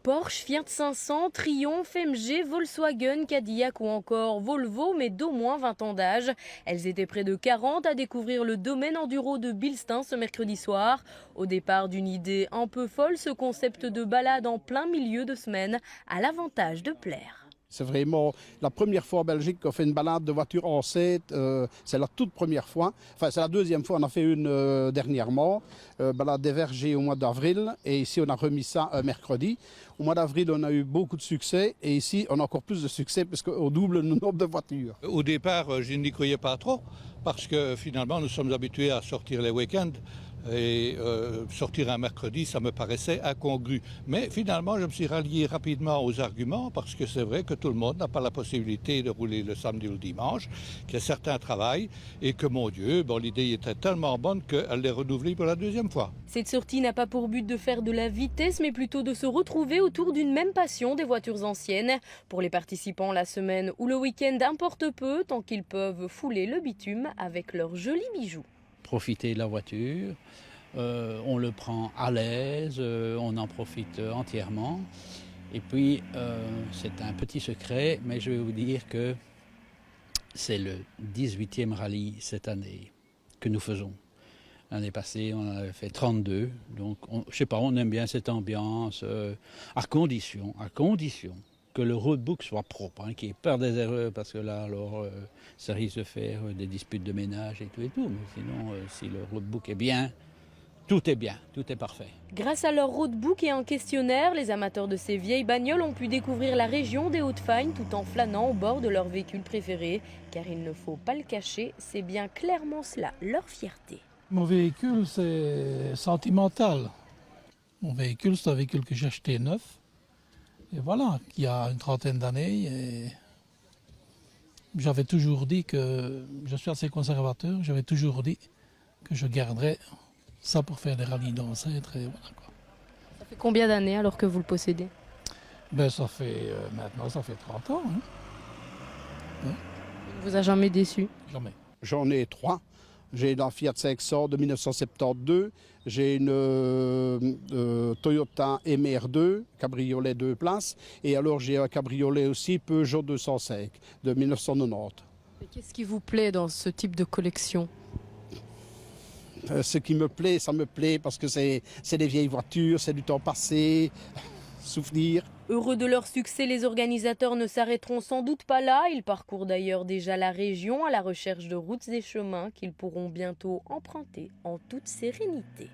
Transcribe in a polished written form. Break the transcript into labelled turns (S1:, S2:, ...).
S1: Porsche, Fiat 500, Triumph, MG, Volkswagen, Cadillac ou encore Volvo, mais d'au moins 20 ans d'âge. Elles étaient près de 40 à découvrir le domaine enduro de Bilstein ce mercredi soir. Au départ d'une idée un peu folle, ce concept de balade en plein milieu de semaine a l'avantage de plaire.
S2: C'est vraiment la première fois en Belgique qu'on fait une balade de voiture en 7. C'est la toute première fois. Enfin, c'est la deuxième fois. On a fait une dernièrement. Balade des Vergers au mois d'avril. Et ici, on a remis ça mercredi. Au mois d'avril, on a eu beaucoup de succès. Et ici, on a encore plus de succès puisqu'on double le nombre de voitures.
S3: Au départ, je n'y croyais pas trop. Parce que finalement, nous sommes habitués à sortir les week-ends. Et sortir un mercredi, ça me paraissait incongru. Mais finalement, je me suis rallié rapidement aux arguments parce que c'est vrai que tout le monde n'a pas la possibilité de rouler le samedi ou le dimanche, qu'il y a certains travaillent et que, mon Dieu, l'idée était tellement bonne qu'elle est renouvelée pour la deuxième fois.
S1: Cette sortie n'a pas pour but de faire de la vitesse, mais plutôt de se retrouver autour d'une même passion des voitures anciennes. Pour les participants, la semaine ou le week-end importe peu, tant qu'ils peuvent fouler le bitume avec leurs jolis bijoux.
S4: Profiter de la voiture, on le prend à l'aise, on en profite entièrement. Et puis, c'est un petit secret, mais je vais vous dire que c'est le 18e rallye cette année que nous faisons. L'année passée, on en avait fait 32, donc je sais pas, on aime bien cette ambiance, à condition que le roadbook soit propre, qu'il n'y ait peur des erreurs, parce que là, alors, ça risque de faire des disputes de ménage et tout. Mais sinon, si le roadbook est bien, tout est parfait.
S1: Grâce à leur roadbook et un questionnaire, les amateurs de ces vieilles bagnoles ont pu découvrir la région des Hauts-de-Fagne tout en flânant au bord de leur véhicule préféré. Car il ne faut pas le cacher, c'est bien clairement cela leur fierté.
S5: Mon véhicule, c'est sentimental. Mon véhicule, c'est un véhicule que j'ai acheté neuf. Et voilà, il y a une trentaine d'années. Et j'avais toujours dit que je suis assez conservateur. J'avais toujours dit que je garderais ça pour faire des rallyes d'ancêtres. Et voilà, quoi.
S1: Ça fait combien d'années alors que vous le possédez?
S5: Ça fait maintenant, ça fait 30 ans. Hein.
S1: Il ne vous a jamais déçu?
S5: Jamais.
S2: J'en ai 3. J'ai la Fiat 500 de 1972, j'ai une Toyota MR2, cabriolet 2 places, et alors j'ai un cabriolet aussi Peugeot 205 de 1990.
S1: Et qu'est-ce qui vous plaît dans ce type de collection?
S2: Ce qui me plaît, ça me plaît parce que c'est des vieilles voitures, c'est du temps passé, souvenirs.
S1: Heureux de leur succès, les organisateurs ne s'arrêteront sans doute pas là. Ils parcourent d'ailleurs déjà la région à la recherche de routes et chemins qu'ils pourront bientôt emprunter en toute sérénité.